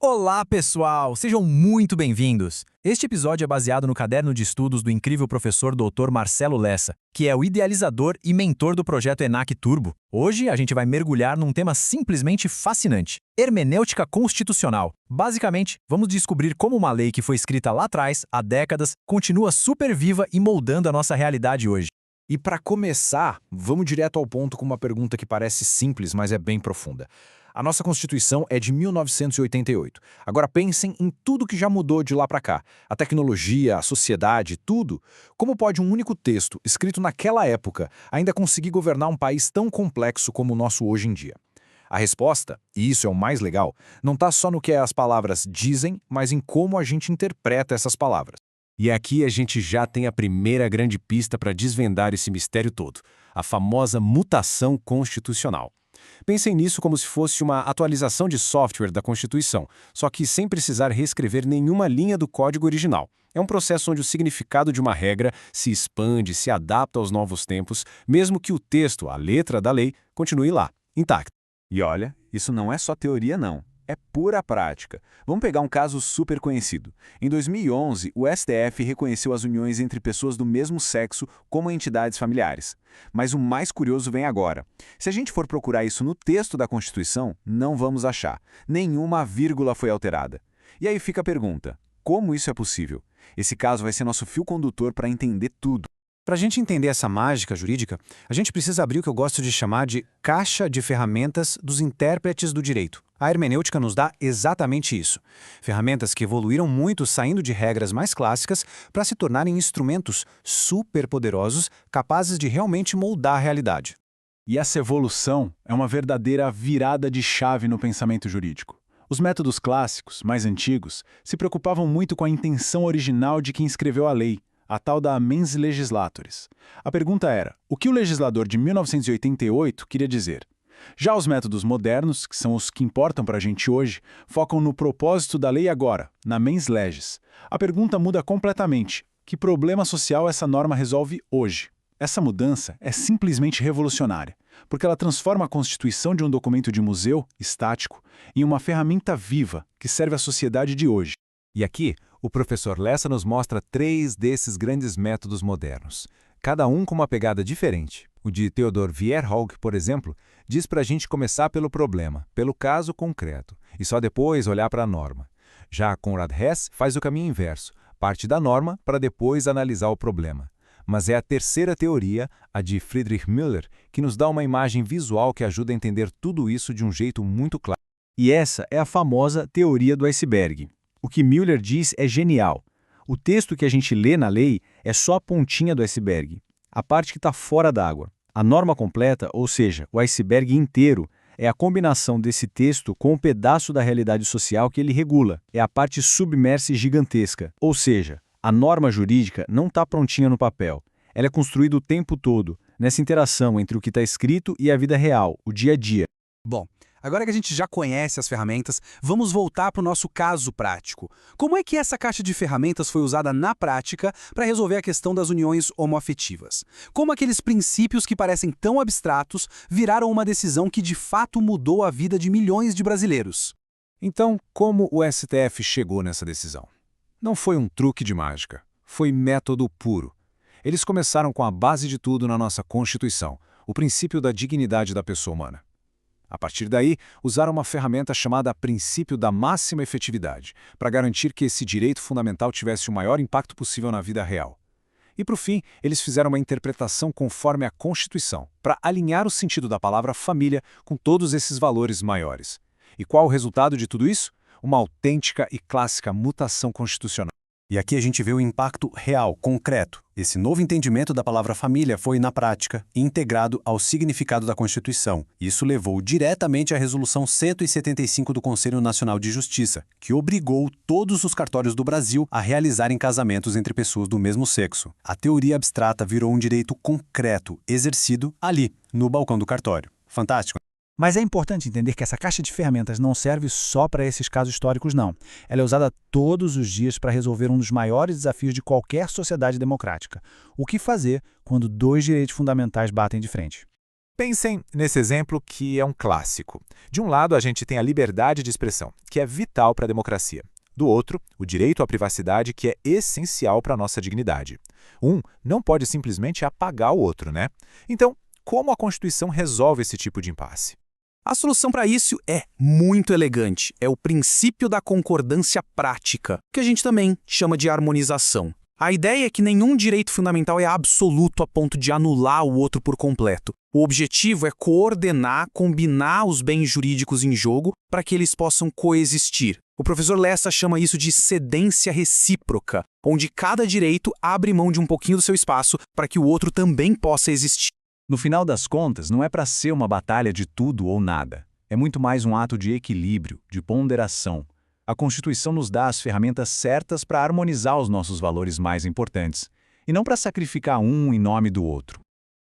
Olá, pessoal! Sejam muito bem-vindos! Este episódio é baseado no caderno de estudos do incrível professor Dr. Marcelo Lessa, que é o idealizador e mentor do projeto ENAC Turbo. Hoje, a gente vai mergulhar num tema simplesmente fascinante: hermenêutica constitucional. Basicamente, vamos descobrir como uma lei que foi escrita lá atrás, há décadas, continua super viva e moldando a nossa realidade hoje. E para começar, vamos direto ao ponto com uma pergunta que parece simples, mas é bem profunda. A nossa Constituição é de 1988. Agora pensem em tudo que já mudou de lá para cá. A tecnologia, a sociedade, tudo. Como pode um único texto, escrito naquela época, ainda conseguir governar um país tão complexo como o nosso hoje em dia? A resposta, e isso é o mais legal, não está só no que as palavras dizem, mas em como a gente interpreta essas palavras. E aqui a gente já tem a primeira grande pista para desvendar esse mistério todo: a famosa mutação constitucional. Pensem nisso como se fosse uma atualização de software da Constituição, só que sem precisar reescrever nenhuma linha do código original. É um processo onde o significado de uma regra se expande, se adapta aos novos tempos, mesmo que o texto, a letra da lei, continue lá, intacto. E olha, isso não é só teoria não, é pura prática. Vamos pegar um caso super conhecido. Em 2011, o STF reconheceu as uniões entre pessoas do mesmo sexo como entidades familiares. Mas o mais curioso vem agora. Se a gente for procurar isso no texto da Constituição, não vamos achar. Nenhuma vírgula foi alterada. E aí fica a pergunta: como isso é possível? Esse caso vai ser nosso fio condutor para entender tudo. Para a gente entender essa mágica jurídica, a gente precisa abrir o que eu gosto de chamar de caixa de ferramentas dos intérpretes do direito. A hermenêutica nos dá exatamente isso. Ferramentas que evoluíram muito saindo de regras mais clássicas para se tornarem instrumentos superpoderosos capazes de realmente moldar a realidade. E essa evolução é uma verdadeira virada de chave no pensamento jurídico. Os métodos clássicos, mais antigos, se preocupavam muito com a intenção original de quem escreveu a lei, a tal da mens legislatores. A pergunta era: o que o legislador de 1988 queria dizer? Já os métodos modernos, que são os que importam para a gente hoje, focam no propósito da lei agora, na mens legis. A pergunta muda completamente: que problema social essa norma resolve hoje? Essa mudança é simplesmente revolucionária, porque ela transforma a Constituição de um documento de museu, estático, em uma ferramenta viva que serve à sociedade de hoje. E aqui, o professor Lessa nos mostra 3 desses grandes métodos modernos, cada um com uma pegada diferente. O de Theodor Wierholg, por exemplo, diz para a gente começar pelo problema, pelo caso concreto, e só depois olhar para a norma. Já Konrad Hess faz o caminho inverso, parte da norma para depois analisar o problema. Mas é a terceira teoria, a de Friedrich Müller, que nos dá uma imagem visual que ajuda a entender tudo isso de um jeito muito claro. E essa é a famosa teoria do iceberg. O que Müller diz é genial. O texto que a gente lê na lei é só a pontinha do iceberg, a parte que está fora d'água. A norma completa, ou seja, o iceberg inteiro, é a combinação desse texto com o pedaço da realidade social que ele regula. É a parte submersa e gigantesca. Ou seja, a norma jurídica não está prontinha no papel. Ela é construída o tempo todo, nessa interação entre o que está escrito e a vida real, o dia a dia. Bom, agora que a gente já conhece as ferramentas, vamos voltar para o nosso caso prático. Como é que essa caixa de ferramentas foi usada na prática para resolver a questão das uniões homoafetivas? Como aqueles princípios que parecem tão abstratos viraram uma decisão que de fato mudou a vida de milhões de brasileiros? Então, como o STF chegou nessa decisão? Não foi um truque de mágica, foi método puro. Eles começaram com a base de tudo na nossa Constituição, o princípio da dignidade da pessoa humana. A partir daí, usaram uma ferramenta chamada princípio da máxima efetividade, para garantir que esse direito fundamental tivesse o maior impacto possível na vida real. E, por fim, eles fizeram uma interpretação conforme a Constituição, para alinhar o sentido da palavra família com todos esses valores maiores. E qual o resultado de tudo isso? Uma autêntica e clássica mutação constitucional. E aqui a gente vê o impacto real, concreto. Esse novo entendimento da palavra família foi, na prática, integrado ao significado da Constituição. Isso levou diretamente à Resolução 175 do Conselho Nacional de Justiça, que obrigou todos os cartórios do Brasil a realizarem casamentos entre pessoas do mesmo sexo. A teoria abstrata virou um direito concreto, exercido ali, no balcão do cartório. Fantástico! Mas é importante entender que essa caixa de ferramentas não serve só para esses casos históricos, não. Ela é usada todos os dias para resolver um dos maiores desafios de qualquer sociedade democrática: o que fazer quando 2 direitos fundamentais batem de frente. Pensem nesse exemplo que é um clássico. De um lado, a gente tem a liberdade de expressão, que é vital para a democracia. Do outro, o direito à privacidade, que é essencial para a nossa dignidade. Um não pode simplesmente apagar o outro, né? Então, como a Constituição resolve esse tipo de impasse? A solução para isso é muito elegante. É o princípio da concordância prática, que a gente também chama de harmonização. A ideia é que nenhum direito fundamental é absoluto a ponto de anular o outro por completo. O objetivo é coordenar, combinar os bens jurídicos em jogo para que eles possam coexistir. O professor Lessa chama isso de cedência recíproca, onde cada direito abre mão de um pouquinho do seu espaço para que o outro também possa existir. No final das contas, não é para ser uma batalha de tudo ou nada. É muito mais um ato de equilíbrio, de ponderação. A Constituição nos dá as ferramentas certas para harmonizar os nossos valores mais importantes, e não para sacrificar um em nome do outro.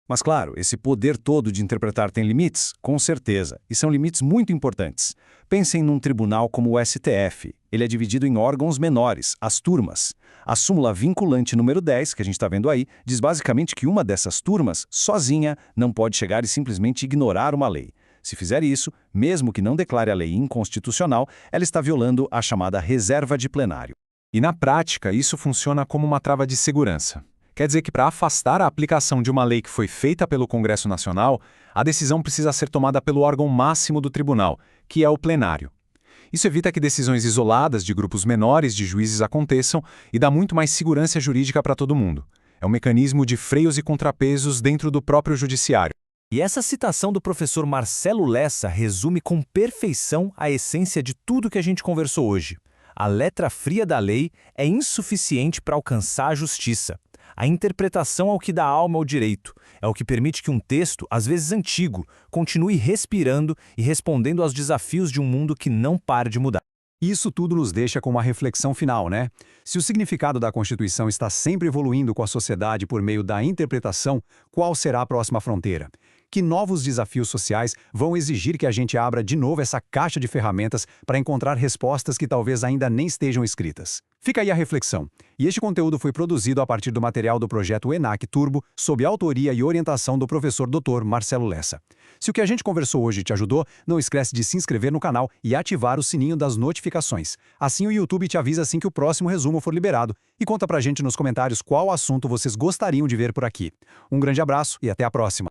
Mas claro, esse poder todo de interpretar tem limites, com certeza, e são limites muito importantes. Pensem num tribunal como o STF. Ele é dividido em órgãos menores, as turmas. A súmula vinculante número 10, que a gente está vendo aí, diz basicamente que uma dessas turmas, sozinha, não pode chegar e simplesmente ignorar uma lei. Se fizer isso, mesmo que não declare a lei inconstitucional, ela está violando a chamada reserva de plenário. E na prática, isso funciona como uma trava de segurança. Quer dizer que para afastar a aplicação de uma lei que foi feita pelo Congresso Nacional, a decisão precisa ser tomada pelo órgão máximo do tribunal, que é o plenário. Isso evita que decisões isoladas de grupos menores de juízes aconteçam e dá muito mais segurança jurídica para todo mundo. É um mecanismo de freios e contrapesos dentro do próprio judiciário. E essa citação do professor Marcelo Lessa resume com perfeição a essência de tudo que a gente conversou hoje. A letra fria da lei é insuficiente para alcançar a justiça. A interpretação é o que dá alma ao direito, é o que permite que um texto, às vezes antigo, continue respirando e respondendo aos desafios de um mundo que não para de mudar. Isso tudo nos deixa com uma reflexão final, né? Se o significado da Constituição está sempre evoluindo com a sociedade por meio da interpretação, qual será a próxima fronteira? Que novos desafios sociais vão exigir que a gente abra de novo essa caixa de ferramentas para encontrar respostas que talvez ainda nem estejam escritas? Fica aí a reflexão. E este conteúdo foi produzido a partir do material do projeto ENAC Turbo, sob a autoria e orientação do professor Dr. Marcelo Lessa. Se o que a gente conversou hoje te ajudou, não esquece de se inscrever no canal e ativar o sininho das notificações. Assim o YouTube te avisa assim que o próximo resumo for liberado. E conta pra gente nos comentários qual assunto vocês gostariam de ver por aqui. Um grande abraço e até a próxima.